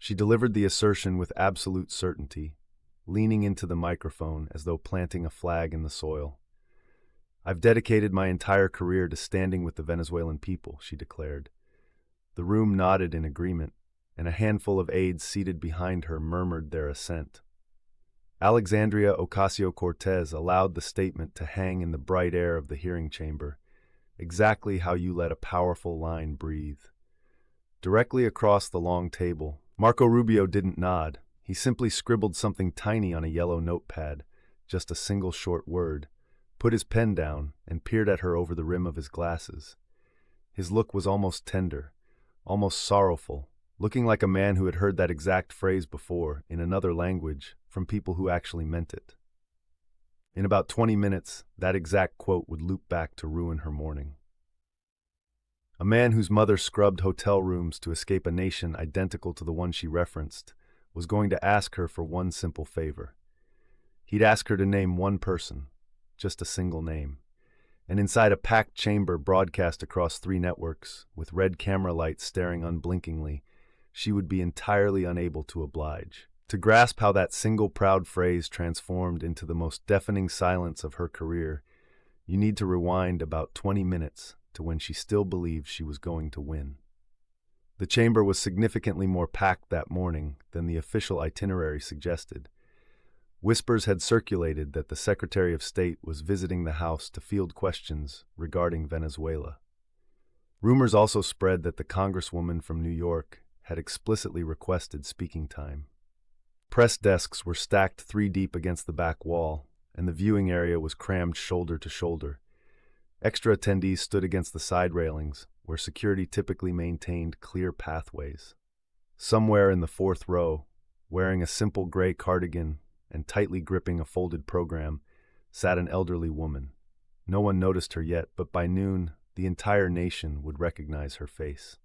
She delivered the assertion with absolute certainty, leaning into the microphone as though planting a flag in the soil. "I've dedicated my entire career to standing with the Venezuelan people," she declared. The room nodded in agreement, and a handful of aides seated behind her murmured their assent. Alexandria Ocasio-Cortez allowed the statement to hang in the bright air of the hearing chamber, exactly how you let a powerful line breathe. Directly across the long table, Marco Rubio didn't nod. He simply scribbled something tiny on a yellow notepad, just a single short word, put his pen down, and peered at her over the rim of his glasses. His look was almost tender, almost sorrowful, looking like a man who had heard that exact phrase before, in another language, from people who actually meant it. In about 20 minutes, that exact quote would loop back to ruin her morning. A man whose mother scrubbed hotel rooms to escape a nation identical to the one she referenced was going to ask her for one simple favor. He'd ask her to name one person, just a single name. And inside a packed chamber broadcast across 3 networks, with red camera lights staring unblinkingly, she would be entirely unable to oblige. To grasp how that single proud phrase transformed into the most deafening silence of her career, you need to rewind about 20 minutes to when she still believed she was going to win. The chamber was significantly more packed that morning than the official itinerary suggested. Whispers had circulated that the Secretary of State was visiting the House to field questions regarding Venezuela. Rumors also spread that the Congresswoman from New York had explicitly requested speaking time. Press desks were stacked 3 deep against the back wall, and the viewing area was crammed shoulder to shoulder. Extra attendees stood against the side railings, where security typically maintained clear pathways. Somewhere in the 4th row, wearing a simple gray cardigan and tightly gripping a folded program, sat an elderly woman. No one noticed her yet, but by noon, the entire nation would recognize her face.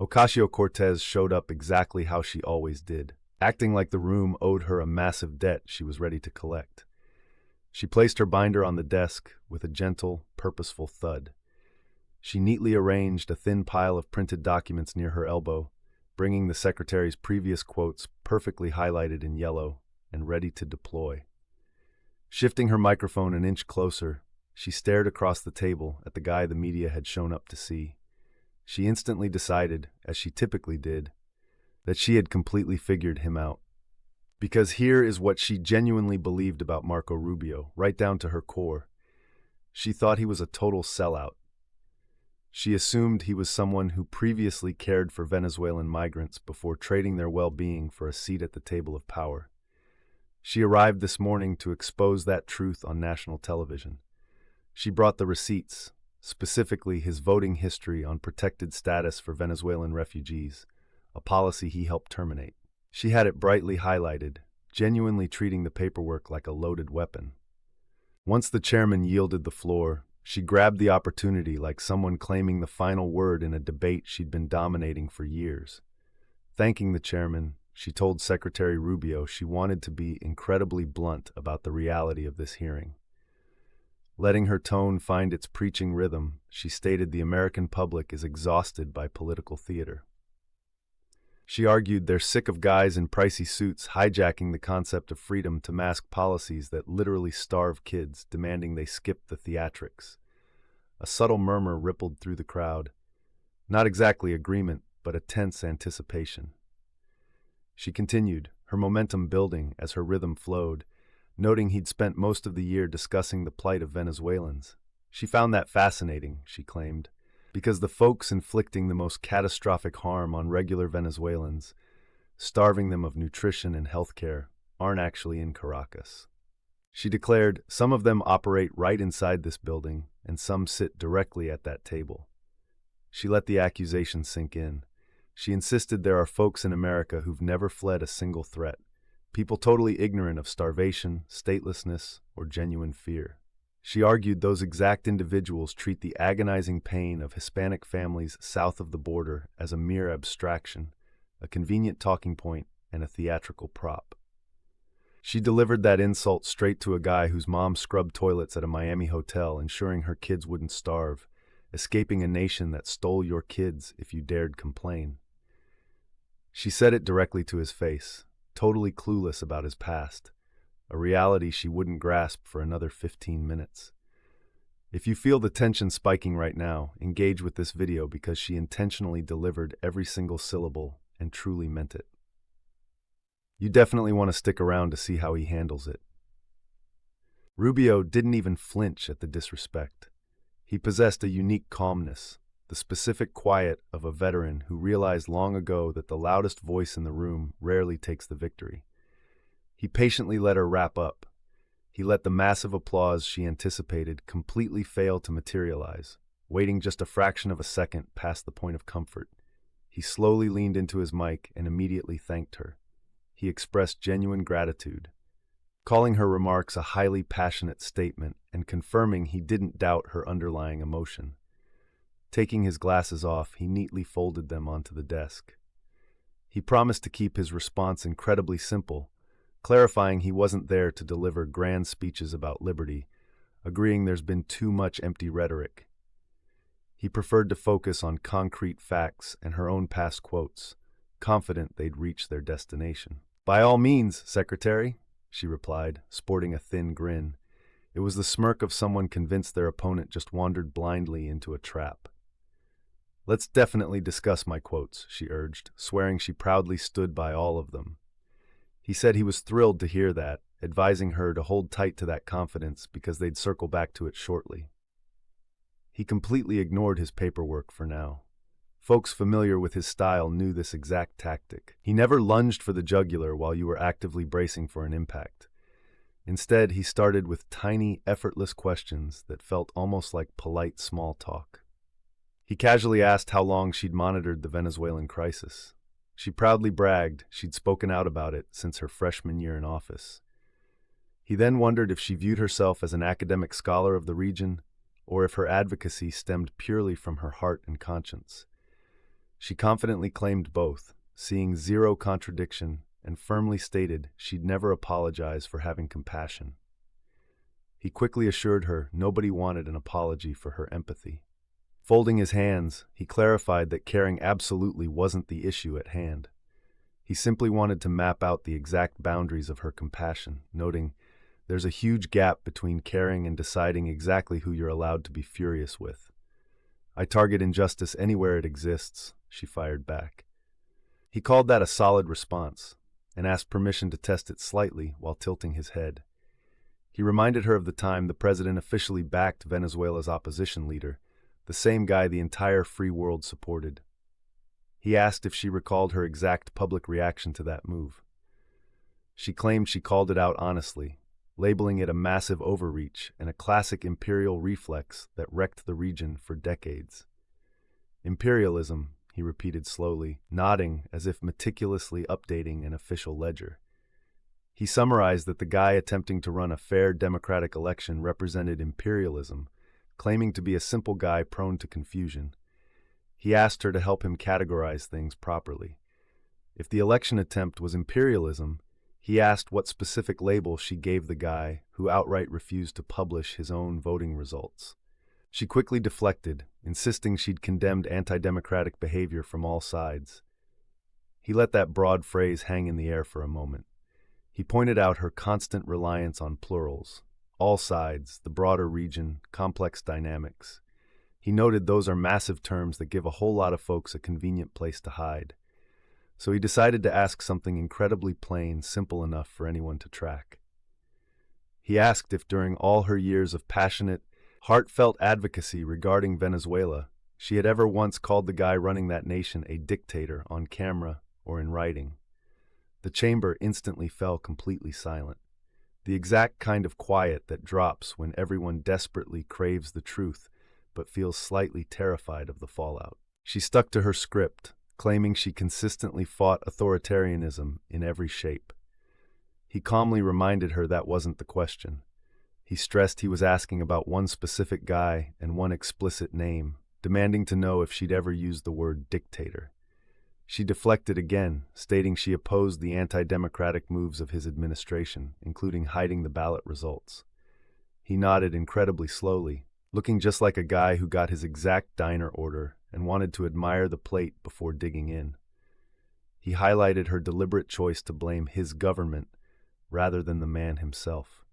Ocasio-Cortez showed up exactly how she always did, acting like the room owed her a massive debt she was ready to collect. She placed her binder on the desk with a gentle, purposeful thud. She neatly arranged a thin pile of printed documents near her elbow, bringing the secretary's previous quotes perfectly highlighted in yellow and ready to deploy. Shifting her microphone an inch closer, she stared across the table at the guy the media had shown up to see. She instantly decided, as she typically did, that she had completely figured him out. Because here is what she genuinely believed about Marco Rubio, right down to her core. She thought he was a total sellout. She assumed he was someone who previously cared for Venezuelan migrants before trading their well-being for a seat at the table of power. She arrived this morning to expose that truth on national television. She brought the receipts, specifically his voting history on protected status for Venezuelan refugees, a policy he helped terminate. She had it brightly highlighted, genuinely treating the paperwork like a loaded weapon. Once the chairman yielded the floor, she grabbed the opportunity like someone claiming the final word in a debate she'd been dominating for years. Thanking the chairman, she told Secretary Rubio she wanted to be incredibly blunt about the reality of this hearing. Letting her tone find its preaching rhythm, she stated the American public is exhausted by political theater. She argued they're sick of guys in pricey suits hijacking the concept of freedom to mask policies that literally starve kids, demanding they skip the theatrics. A subtle murmur rippled through the crowd. Not exactly agreement, but a tense anticipation. She continued, her momentum building as her rhythm flowed, noting he'd spent most of the year discussing the plight of Venezuelans. She found that fascinating, she claimed, because the folks inflicting the most catastrophic harm on regular Venezuelans, starving them of nutrition and health care, aren't actually in Caracas. She declared, some of them operate right inside this building, and some sit directly at that table. She let the accusation sink in. She insisted there are folks in America who've never fled a single threat, people totally ignorant of starvation, statelessness, or genuine fear. She argued those exact individuals treat the agonizing pain of Hispanic families south of the border as a mere abstraction, a convenient talking point, and a theatrical prop. She delivered that insult straight to a guy whose mom scrubbed toilets at a Miami hotel, ensuring her kids wouldn't starve, escaping a nation that stole your kids if you dared complain. She said it directly to his face, totally clueless about his past, a reality she wouldn't grasp for another 15 minutes. If you feel the tension spiking right now, engage with this video because she intentionally delivered every single syllable and truly meant it. You definitely want to stick around to see how he handles it. Rubio didn't even flinch at the disrespect. He possessed a unique calmness, the specific quiet of a veteran who realized long ago that the loudest voice in the room rarely takes the victory. He patiently let her wrap up. He let the massive applause she anticipated completely fail to materialize, waiting just a fraction of a second past the point of comfort. He slowly leaned into his mic and immediately thanked her. He expressed genuine gratitude, calling her remarks a highly passionate statement and confirming he didn't doubt her underlying emotion. Taking his glasses off, he neatly folded them onto the desk. He promised to keep his response incredibly simple, clarifying he wasn't there to deliver grand speeches about liberty, agreeing there's been too much empty rhetoric. He preferred to focus on concrete facts and her own past quotes, confident they'd reach their destination. "By all means, Secretary," she replied, sporting a thin grin. It was the smirk of someone convinced their opponent just wandered blindly into a trap. "Let's definitely discuss my quotes," she urged, swearing she proudly stood by all of them. He said he was thrilled to hear that, advising her to hold tight to that confidence because they'd circle back to it shortly. He completely ignored his paperwork for now. Folks familiar with his style knew this exact tactic. He never lunged for the jugular while you were actively bracing for an impact. Instead, he started with tiny, effortless questions that felt almost like polite small talk. He casually asked how long she'd monitored the Venezuelan crisis. She proudly bragged she'd spoken out about it since her freshman year in office. He then wondered if she viewed herself as an academic scholar of the region, or if her advocacy stemmed purely from her heart and conscience. She confidently claimed both, seeing zero contradiction, and firmly stated she'd never apologize for having compassion. He quickly assured her nobody wanted an apology for her empathy. Folding his hands, he clarified that caring absolutely wasn't the issue at hand. He simply wanted to map out the exact boundaries of her compassion, noting, "There's a huge gap between caring and deciding exactly who you're allowed to be furious with. I target injustice anywhere it exists," she fired back. He called that a solid response, and asked permission to test it slightly while tilting his head. He reminded her of the time the president officially backed Venezuela's opposition leader, the same guy the entire free world supported. He asked if she recalled her exact public reaction to that move. She claimed she called it out honestly, labeling it a massive overreach and a classic imperial reflex that wrecked the region for decades. "Imperialism," he repeated slowly, nodding as if meticulously updating an official ledger. He summarized that the guy attempting to run a fair democratic election represented imperialism, claiming to be a simple guy prone to confusion. He asked her to help him categorize things properly. If the election attempt was imperialism, he asked what specific label she gave the guy who outright refused to publish his own voting results. She quickly deflected, insisting she'd condemned anti-democratic behavior from all sides. He let that broad phrase hang in the air for a moment. He pointed out her constant reliance on plurals, all sides, the broader region, complex dynamics. He noted those are massive terms that give a whole lot of folks a convenient place to hide. So he decided to ask something incredibly plain, simple enough for anyone to track. He asked if during all her years of passionate, heartfelt advocacy regarding Venezuela, she had ever once called the guy running that nation a dictator on camera or in writing. The chamber instantly fell completely silent. The exact kind of quiet that drops when everyone desperately craves the truth but feels slightly terrified of the fallout. She stuck to her script, claiming she consistently fought authoritarianism in every shape. He calmly reminded her that wasn't the question. He stressed he was asking about one specific guy and one explicit name, demanding to know if she'd ever used the word dictator. She deflected again, stating she opposed the anti-democratic moves of his administration, including hiding the ballot results. He nodded incredibly slowly, looking just like a guy who got his exact diner order and wanted to admire the plate before digging in. He highlighted her deliberate choice to blame his government rather than the man himself.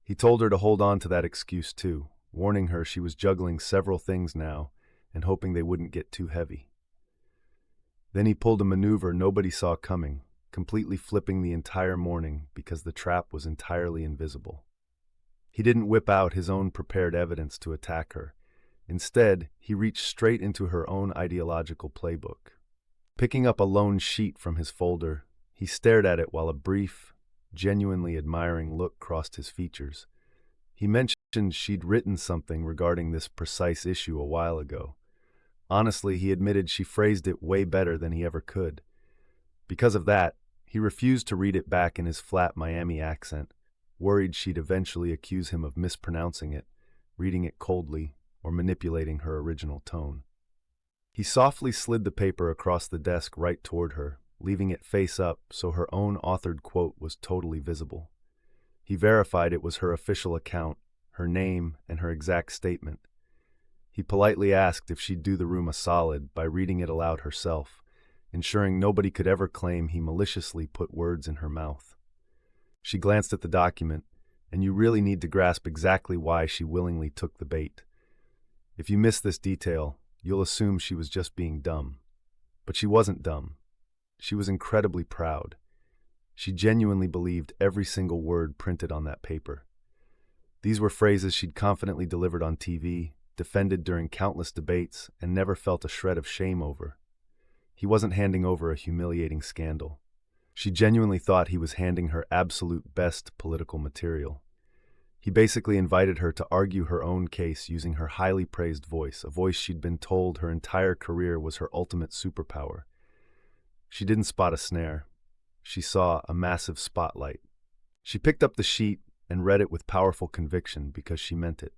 He told her to hold on to that excuse too, warning her she was juggling several things now and hoping they wouldn't get too heavy. Then he pulled a maneuver nobody saw coming, completely flipping the entire morning because the trap was entirely invisible. He didn't whip out his own prepared evidence to attack her. Instead, he reached straight into her own ideological playbook. Picking up a lone sheet from his folder, he stared at it while a brief, genuinely admiring look crossed his features. He mentioned she'd written something regarding this precise issue a while ago. Honestly, he admitted she phrased it way better than he ever could. Because of that, he refused to read it back in his flat Miami accent, worried she'd eventually accuse him of mispronouncing it, reading it coldly, or manipulating her original tone. He softly slid the paper across the desk right toward her, leaving it face up so her own authored quote was totally visible. He verified it was her official account, her name, and her exact statement. He politely asked if she'd do the room a solid by reading it aloud herself, ensuring nobody could ever claim he maliciously put words in her mouth. She glanced at the document, and you really need to grasp exactly why she willingly took the bait. If you miss this detail, you'll assume she was just being dumb. But she wasn't dumb. She was incredibly proud. She genuinely believed every single word printed on that paper. These were phrases she'd confidently delivered on TV, defended during countless debates, and never felt a shred of shame over. He wasn't handing over a humiliating scandal. She genuinely thought he was handing her absolute best political material. He basically invited her to argue her own case using her highly praised voice, a voice she'd been told her entire career was her ultimate superpower. She didn't spot a snare. She saw a massive spotlight. She picked up the sheet and read it with powerful conviction because she meant it.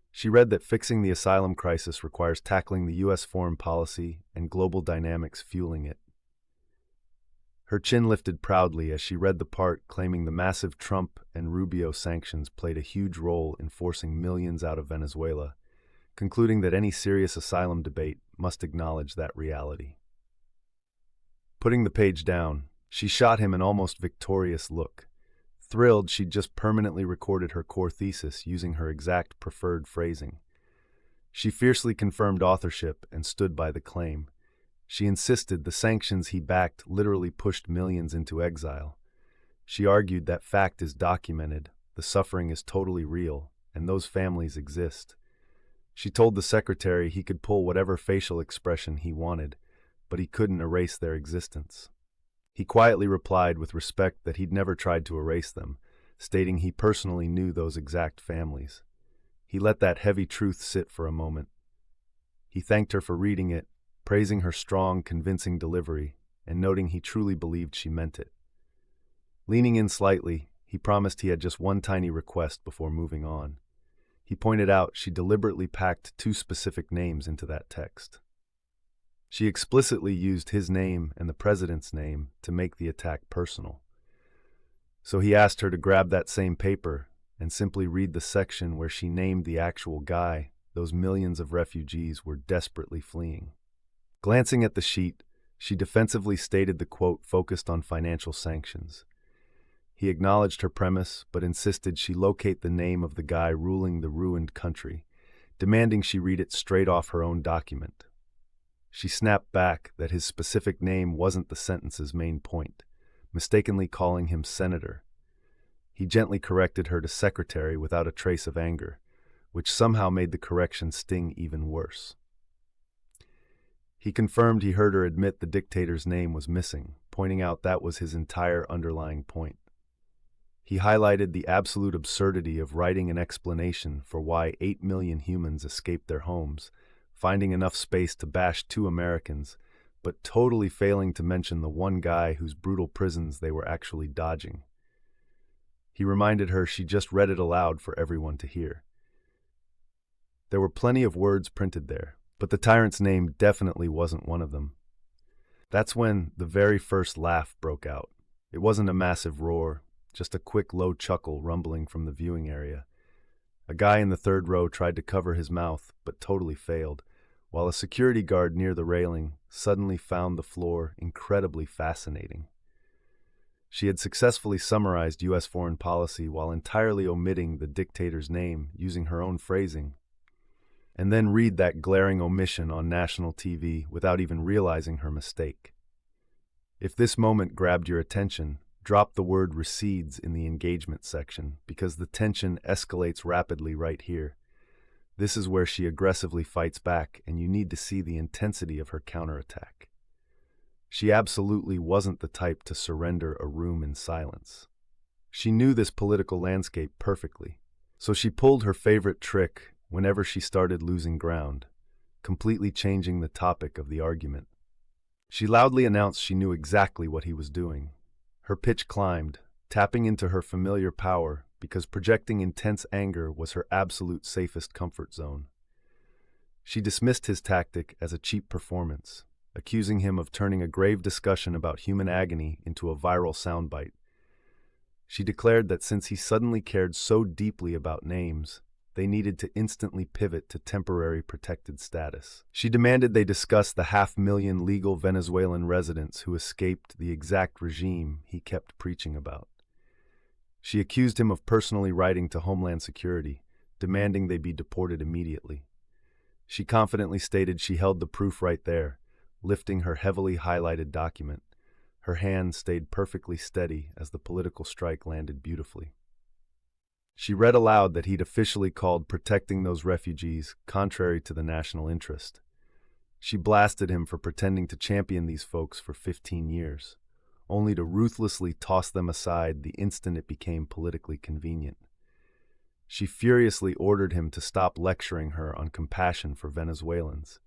She read that fixing the asylum crisis requires tackling the U.S. foreign policy and global dynamics fueling it. Her chin lifted proudly as she read the part claiming the massive Trump and Rubio sanctions played a huge role in forcing millions out of Venezuela, concluding that any serious asylum debate must acknowledge that reality. Putting the page down, she shot him an almost victorious look. Thrilled she'd just permanently recorded her core thesis using her exact preferred phrasing. She fiercely confirmed authorship and stood by the claim. She insisted the sanctions he backed literally pushed millions into exile. She argued that fact is documented, the suffering is totally real, and those families exist. She told the secretary he could pull whatever facial expression he wanted, but he couldn't erase their existence. He quietly replied with respect that he'd never tried to erase them, stating he personally knew those exact families. He let that heavy truth sit for a moment. He thanked her for reading it, praising her strong, convincing delivery, and noting he truly believed she meant it. Leaning in slightly, he promised he had just one tiny request before moving on. He pointed out she deliberately packed 2 specific names into that text. She explicitly used his name and the president's name to make the attack personal. So he asked her to grab that same paper and simply read the section where she named the actual guy those millions of refugees were desperately fleeing. Glancing at the sheet, she defensively stated the quote focused on financial sanctions. He acknowledged her premise, but insisted she locate the name of the guy ruling the ruined country, demanding she read it straight off her own document. She snapped back that his specific name wasn't the sentence's main point, mistakenly calling him senator. He gently corrected her to secretary without a trace of anger, which somehow made the correction sting even worse. He confirmed he heard her admit the dictator's name was missing, pointing out that was his entire underlying point. He highlighted the absolute absurdity of writing an explanation for why 8 million humans escaped their homes, finding enough space to bash 2 Americans, but totally failing to mention the one guy whose brutal prisons they were actually dodging. He reminded her she just read it aloud for everyone to hear. There were plenty of words printed there, but the tyrant's name definitely wasn't one of them. That's when the very first laugh broke out. It wasn't a massive roar, just a quick low chuckle rumbling from the viewing area. A guy in the 3rd row tried to cover his mouth, but totally failed, while a security guard near the railing suddenly found the floor incredibly fascinating. She had successfully summarized U.S. foreign policy while entirely omitting the dictator's name using her own phrasing. And then read that glaring omission on national TV without even realizing her mistake. If this moment grabbed your attention, drop the word recedes in the engagement section because the tension escalates rapidly right here. This is where she aggressively fights back, and you need to see the intensity of her counterattack. She absolutely wasn't the type to surrender a room in silence. She knew this political landscape perfectly, so she pulled her favorite trick whenever she started losing ground, completely changing the topic of the argument. She loudly announced she knew exactly what he was doing. Her pitch climbed, tapping into her familiar power because projecting intense anger was her absolute safest comfort zone. She dismissed his tactic as a cheap performance, accusing him of turning a grave discussion about human agony into a viral soundbite. She declared that since he suddenly cared so deeply about names, they needed to instantly pivot to temporary protected status. She demanded they discuss the 500,000 legal Venezuelan residents who escaped the exact regime he kept preaching about. She accused him of personally writing to Homeland Security, demanding they be deported immediately. She confidently stated she held the proof right there, lifting her heavily highlighted document. Her hand stayed perfectly steady as the political strike landed beautifully. She read aloud that he'd officially called protecting those refugees contrary to the national interest. She blasted him for pretending to champion these folks for 15 years, only to ruthlessly toss them aside the instant it became politically convenient. She furiously ordered him to stop lecturing her on compassion for Venezuelans.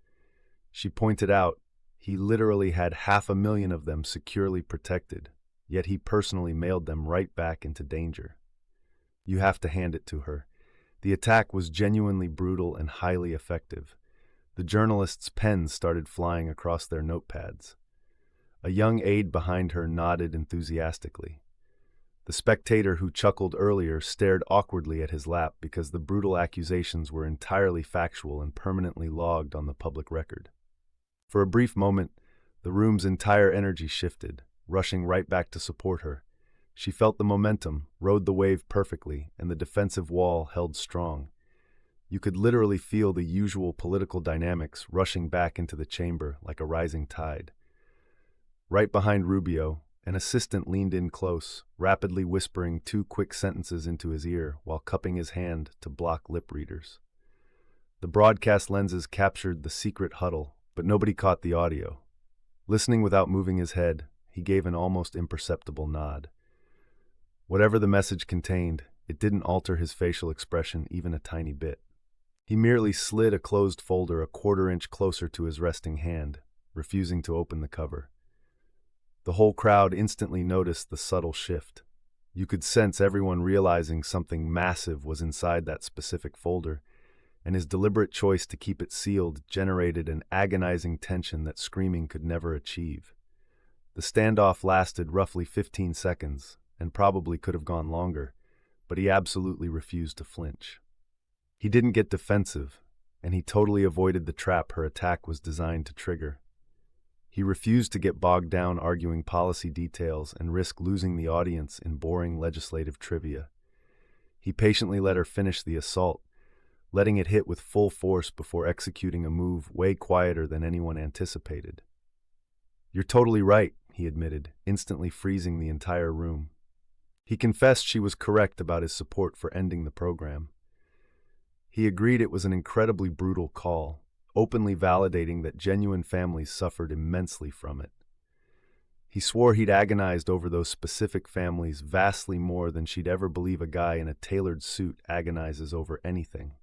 She pointed out he literally had 500,000 of them securely protected, yet he personally mailed them right back into danger. You have to hand it to her. The attack was genuinely brutal and highly effective. The journalists' pens started flying across their notepads. A young aide behind her nodded enthusiastically. The spectator who chuckled earlier stared awkwardly at his lap because the brutal accusations were entirely factual and permanently logged on the public record. For a brief moment, the room's entire energy shifted, rushing right back to support her. She felt the momentum, rode the wave perfectly, and the defensive wall held strong. You could literally feel the usual political dynamics rushing back into the chamber like a rising tide. Right behind Rubio, an assistant leaned in close, rapidly whispering 2 quick sentences into his ear while cupping his hand to block lip readers. The broadcast lenses captured the secret huddle, but nobody caught the audio. Listening without moving his head, he gave an almost imperceptible nod. Whatever the message contained, it didn't alter his facial expression even a tiny bit. He merely slid a closed folder a 1/4 inch closer to his resting hand, refusing to open the cover. The whole crowd instantly noticed the subtle shift. You could sense everyone realizing something massive was inside that specific folder, and his deliberate choice to keep it sealed generated an agonizing tension that screaming could never achieve. The standoff lasted roughly 15 seconds, and probably could have gone longer, but he absolutely refused to flinch. He didn't get defensive, and he totally avoided the trap her attack was designed to trigger. He refused to get bogged down arguing policy details and risk losing the audience in boring legislative trivia. He patiently let her finish the assault, letting it hit with full force before executing a move way quieter than anyone anticipated. "You're totally right," he admitted, instantly freezing the entire room. He confessed she was correct about his support for ending the program. He agreed it was an incredibly brutal call, openly validating that genuine families suffered immensely from it. He swore he'd agonized over those specific families vastly more than she'd ever believe a guy in a tailored suit agonizes over anything.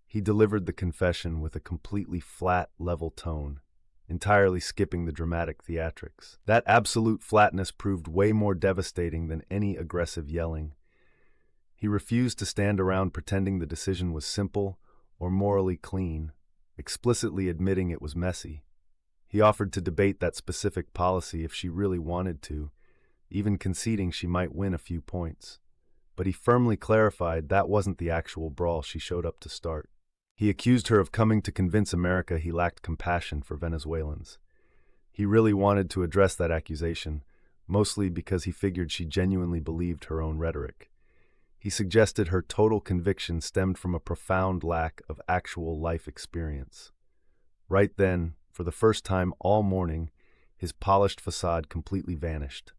He delivered the confession with a completely flat, level tone, entirely skipping the dramatic theatrics. That absolute flatness proved way more devastating than any aggressive yelling. He refused to stand around pretending the decision was simple or morally clean, explicitly admitting it was messy. He offered to debate that specific policy if she really wanted to, even conceding she might win a few points. But he firmly clarified that wasn't the actual brawl she showed up to start. He accused her of coming to convince America he lacked compassion for Venezuelans. He really wanted to address that accusation, mostly because he figured she genuinely believed her own rhetoric. He suggested her total conviction stemmed from a profound lack of actual life experience. Right then, for the first time all morning, his polished facade completely vanished.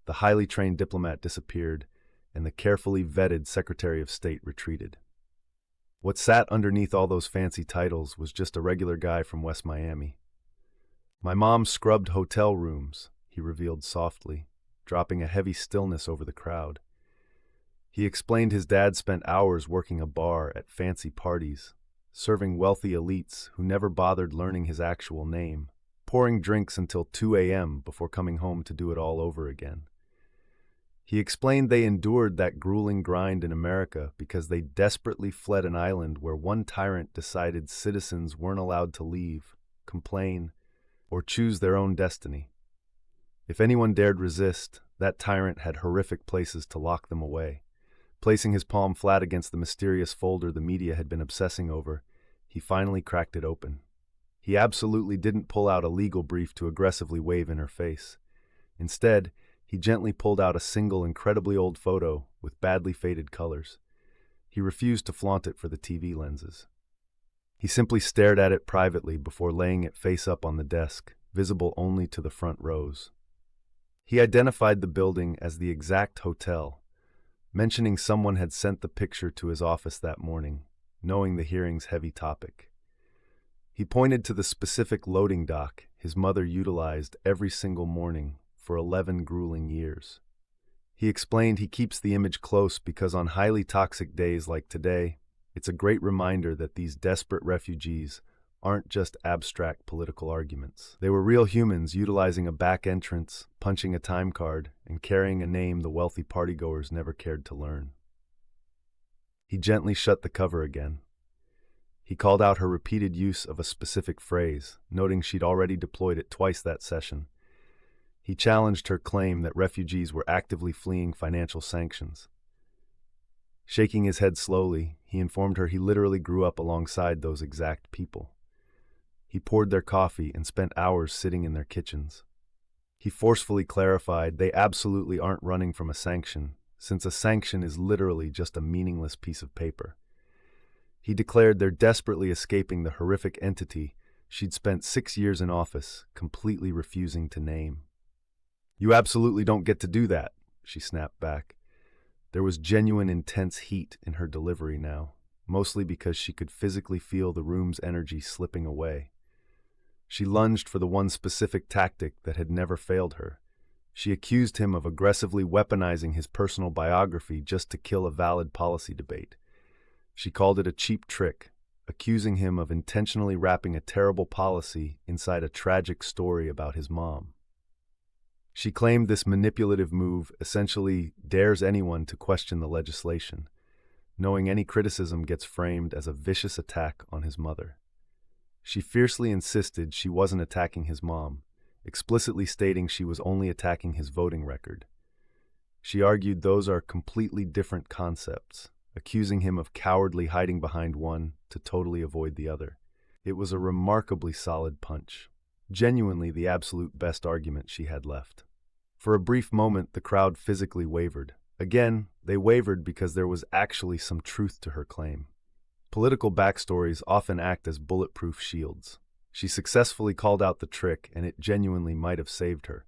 The highly trained diplomat disappeared, and the carefully vetted Secretary of State retreated. What sat underneath all those fancy titles was just a regular guy from West Miami. "My mom scrubbed hotel rooms," he revealed softly, dropping a heavy stillness over the crowd. He explained his dad spent hours working a bar at fancy parties, serving wealthy elites who never bothered learning his actual name, pouring drinks until 2 a.m. before coming home to do it all over again. He explained they endured that grueling grind in America because they desperately fled an island where one tyrant decided citizens weren't allowed to leave, complain, or choose their own destiny. If anyone dared resist, that tyrant had horrific places to lock them away. Placing his palm flat against the mysterious folder the media had been obsessing over, he finally cracked it open. He absolutely didn't pull out a legal brief to aggressively wave in her face. Instead, he gently pulled out a single incredibly old photo with badly faded colors. He refused to flaunt it for the TV lenses. He simply stared at it privately before laying it face up on the desk, visible only to the front rows. He identified the building as the exact hotel, mentioning someone had sent the picture to his office that morning, knowing the hearing's heavy topic. He pointed to the specific loading dock his mother utilized every single morning for 11 grueling years. He explained he keeps the image close because on highly toxic days like today, it's a great reminder that these desperate refugees aren't just abstract political arguments. They were real humans utilizing a back entrance, punching a time card, and carrying a name the wealthy partygoers never cared to learn. He gently shut the cover again. He called out her repeated use of a specific phrase, noting she'd already deployed it twice that session. He challenged her claim that refugees were actively fleeing financial sanctions. Shaking his head slowly, he informed her he literally grew up alongside those exact people. He poured their coffee and spent hours sitting in their kitchens. He forcefully clarified they absolutely aren't running from a sanction, since a sanction is literally just a meaningless piece of paper. He declared they're desperately escaping the horrific entity she'd spent 6 years in office, completely refusing to name. "You absolutely don't get to do that," she snapped back. There was genuine intense heat in her delivery now, mostly because she could physically feel the room's energy slipping away. She lunged for the one specific tactic that had never failed her. She accused him of aggressively weaponizing his personal biography just to kill a valid policy debate. She called it a cheap trick, accusing him of intentionally wrapping a terrible policy inside a tragic story about his mom. She claimed this manipulative move essentially dares anyone to question the legislation, knowing any criticism gets framed as a vicious attack on his mother. She fiercely insisted she wasn't attacking his mom, explicitly stating she was only attacking his voting record. She argued those are completely different concepts, accusing him of cowardly hiding behind one to totally avoid the other. It was a remarkably solid punch, genuinely the absolute best argument she had left. For a brief moment, the crowd physically wavered. Again, they wavered because there was actually some truth to her claim. Political backstories often act as bulletproof shields. She successfully called out the trick, and it genuinely might have saved her.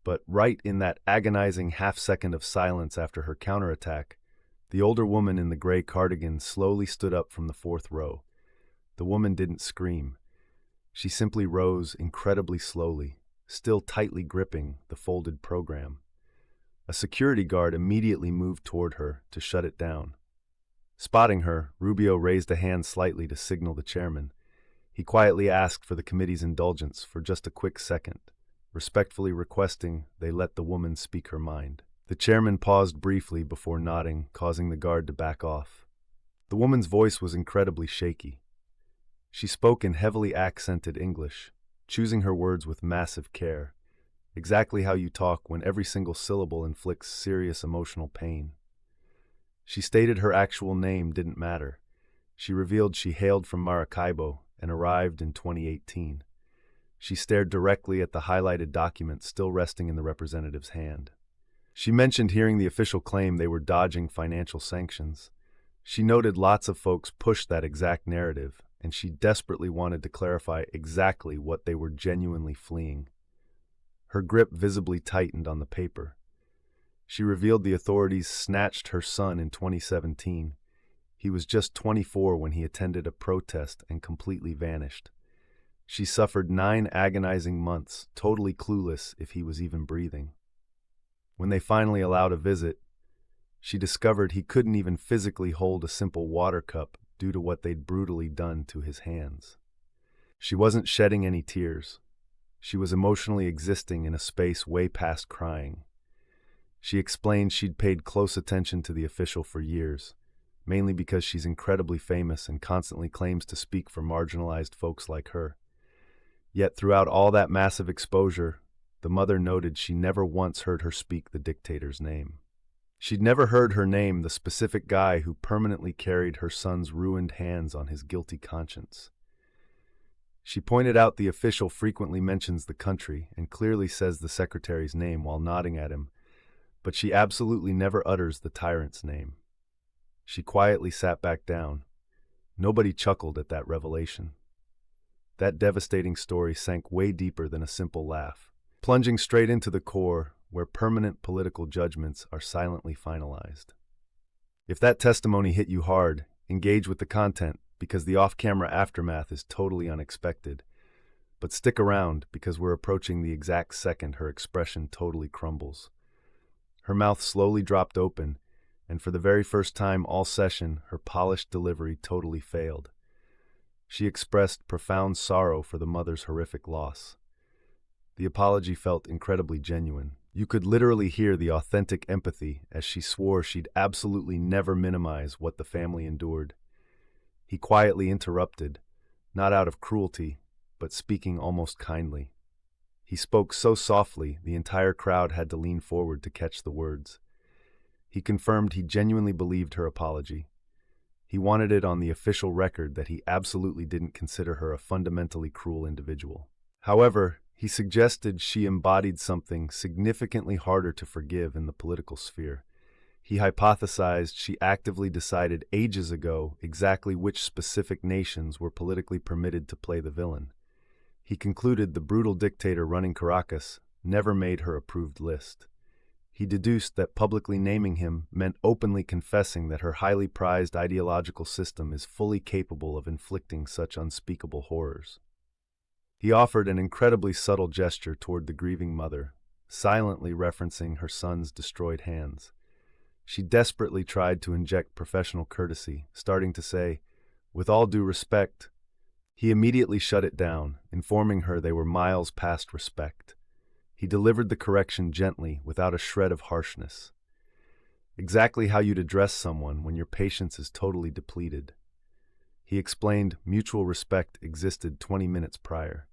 But right in that agonizing half-second of silence after her counterattack, the older woman in the gray cardigan slowly stood up from the fourth row. The woman didn't scream. She simply rose incredibly slowly, still tightly gripping the folded program. A security guard immediately moved toward her to shut it down. Spotting her, Rubio raised a hand slightly to signal the chairman. He quietly asked for the committee's indulgence for just a quick second, respectfully requesting they let the woman speak her mind. The chairman paused briefly before nodding, causing the guard to back off. The woman's voice was incredibly shaky. She spoke in heavily accented English, choosing her words with massive care, exactly how you talk when every single syllable inflicts serious emotional pain. She stated her actual name didn't matter. She revealed she hailed from Maracaibo and arrived in 2018. She stared directly at the highlighted document still resting in the representative's hand. She mentioned hearing the official claim they were dodging financial sanctions. She noted lots of folks pushed that exact narrative, and she desperately wanted to clarify exactly what they were genuinely fleeing. Her grip visibly tightened on the paper. She revealed the authorities snatched her son in 2017. He was just 24 when he attended a protest and completely vanished. She suffered 9 agonizing months, totally clueless if he was even breathing. When they finally allowed a visit, she discovered he couldn't even physically hold a simple water cup due to what they'd brutally done to his hands. She wasn't shedding any tears. She was emotionally existing in a space way past crying. She explained she'd paid close attention to the official for years, mainly because she's incredibly famous and constantly claims to speak for marginalized folks like her. Yet throughout all that massive exposure, the mother noted she never once heard her speak the dictator's name. She'd never heard her name the specific guy who permanently carried her son's ruined hands on his guilty conscience. She pointed out the official frequently mentions the country and clearly says the secretary's name while nodding at him, but she absolutely never utters the tyrant's name. She quietly sat back down. Nobody chuckled at that revelation. That devastating story sank way deeper than a simple laugh, plunging straight into the core where permanent political judgments are silently finalized. If that testimony hit you hard, engage with the content because the off-camera aftermath is totally unexpected. But stick around because we're approaching the exact second her expression totally crumbles. Her mouth slowly dropped open, and for the very first time all session, her polished delivery totally failed. She expressed profound sorrow for the mother's horrific loss. The apology felt incredibly genuine. You could literally hear the authentic empathy as she swore she'd absolutely never minimize what the family endured. He quietly interrupted, not out of cruelty, but speaking almost kindly. He spoke so softly the entire crowd had to lean forward to catch the words. He confirmed he genuinely believed her apology. He wanted it on the official record that he absolutely didn't consider her a fundamentally cruel individual. However, he suggested she embodied something significantly harder to forgive in the political sphere. He hypothesized she actively decided ages ago exactly which specific nations were politically permitted to play the villain. He concluded the brutal dictator running Caracas never made her approved list. He deduced that publicly naming him meant openly confessing that her highly prized ideological system is fully capable of inflicting such unspeakable horrors. He offered an incredibly subtle gesture toward the grieving mother, silently referencing her son's destroyed hands. She desperately tried to inject professional courtesy, starting to say, "With all due respect." He immediately shut it down, informing her they were miles past respect. He delivered the correction gently, without a shred of harshness. Exactly how you'd address someone when your patience is totally depleted. He explained mutual respect existed 20 minutes prior.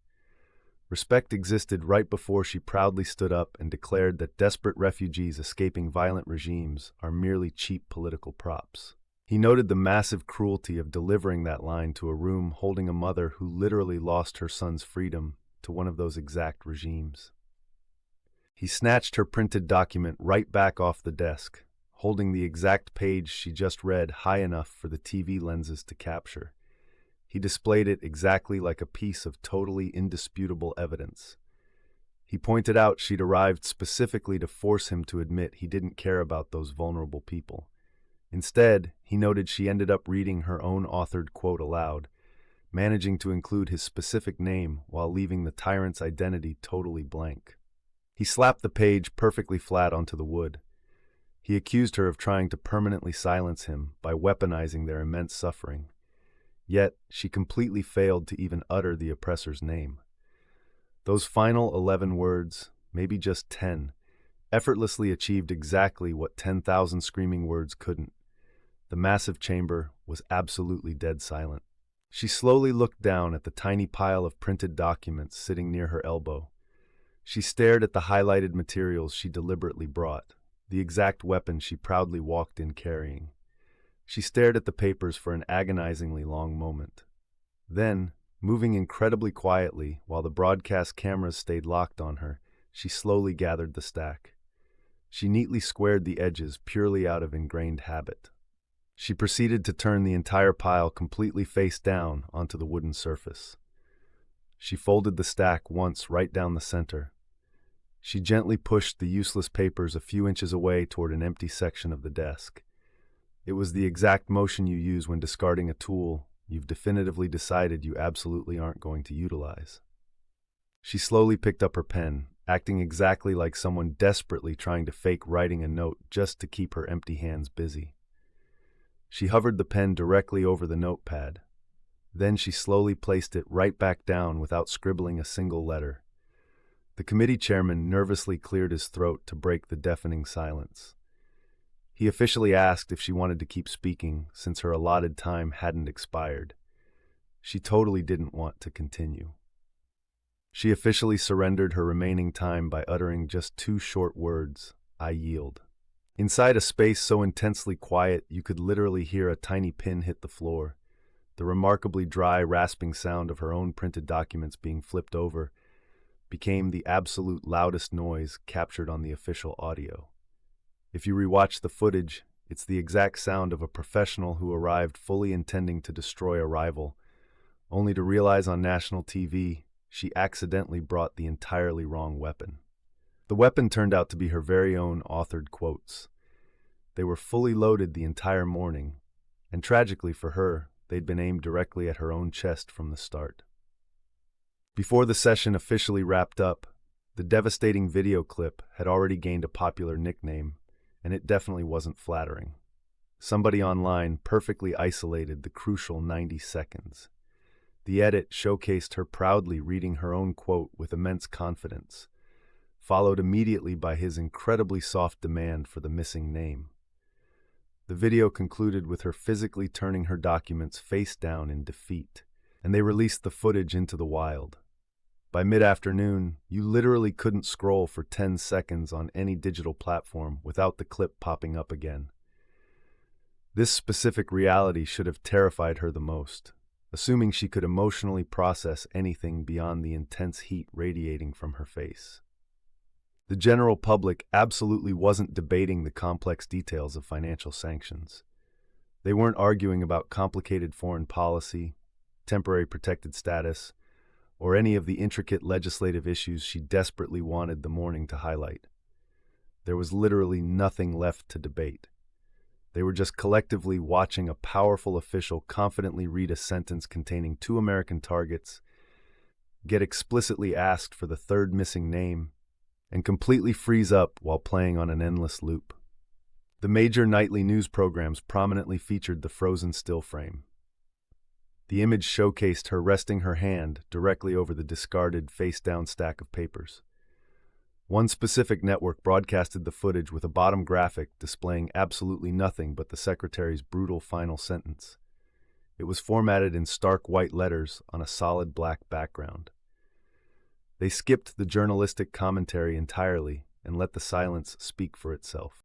Respect existed right before she proudly stood up and declared that desperate refugees escaping violent regimes are merely cheap political props. He noted the massive cruelty of delivering that line to a room holding a mother who literally lost her son's freedom to one of those exact regimes. He snatched her printed document right back off the desk, holding the exact page she just read high enough for the TV lenses to capture. He displayed it exactly like a piece of totally indisputable evidence. He pointed out she'd arrived specifically to force him to admit he didn't care about those vulnerable people. Instead, he noted she ended up reading her own authored quote aloud, managing to include his specific name while leaving the tyrant's identity totally blank. He slapped the page perfectly flat onto the wood. He accused her of trying to permanently silence him by weaponizing their immense suffering. Yet, she completely failed to even utter the oppressor's name. Those final 11 words, maybe just 10, effortlessly achieved exactly what 10,000 screaming words couldn't. The massive chamber was absolutely dead silent. She slowly looked down at the tiny pile of printed documents sitting near her elbow. She stared at the highlighted materials she deliberately brought, the exact weapon she proudly walked in carrying. She stared at the papers for an agonizingly long moment. Then, moving incredibly quietly while the broadcast cameras stayed locked on her, she slowly gathered the stack. She neatly squared the edges purely out of ingrained habit. She proceeded to turn the entire pile completely face down onto the wooden surface. She folded the stack once right down the center. She gently pushed the useless papers a few inches away toward an empty section of the desk. It was the exact motion you use when discarding a tool you've definitively decided you absolutely aren't going to utilize. She slowly picked up her pen, acting exactly like someone desperately trying to fake writing a note just to keep her empty hands busy. She hovered the pen directly over the notepad. Then she slowly placed it right back down without scribbling a single letter. The committee chairman nervously cleared his throat to break the deafening silence. He officially asked if she wanted to keep speaking since her allotted time hadn't expired. She totally didn't want to continue. She officially surrendered her remaining time by uttering just 2 short words, "I yield." Inside a space so intensely quiet you could literally hear a tiny pin hit the floor, the remarkably dry, rasping sound of her own printed documents being flipped over became the absolute loudest noise captured on the official audio. If you rewatch the footage, it's the exact sound of a professional who arrived fully intending to destroy a rival, only to realize on national TV she accidentally brought the entirely wrong weapon. The weapon turned out to be her very own authored quotes. They were fully loaded the entire morning, and tragically for her, they'd been aimed directly at her own chest from the start. Before the session officially wrapped up, the devastating video clip had already gained a popular nickname, and it definitely wasn't flattering. Somebody online perfectly isolated the crucial 90 seconds. The edit showcased her proudly reading her own quote with immense confidence, followed immediately by his incredibly soft demand for the missing name. The video concluded with her physically turning her documents face down in defeat, and they released the footage into the wild. By mid-afternoon, you literally couldn't scroll for 10 seconds on any digital platform without the clip popping up again. This specific reality should have terrified her the most, assuming she could emotionally process anything beyond the intense heat radiating from her face. The general public absolutely wasn't debating the complex details of financial sanctions. They weren't arguing about complicated foreign policy, temporary protected status, or any of the intricate legislative issues she desperately wanted the morning to highlight. There was literally nothing left to debate. They were just collectively watching a powerful official confidently read a sentence containing 2 American targets, get explicitly asked for the 3rd missing name, and completely freeze up while playing on an endless loop. The major nightly news programs prominently featured the frozen still frame. The image showcased her resting her hand directly over the discarded face-down stack of papers. One specific network broadcasted the footage with a bottom graphic displaying absolutely nothing but the secretary's brutal final sentence. It was formatted in stark white letters on a solid black background. They skipped the journalistic commentary entirely and let the silence speak for itself.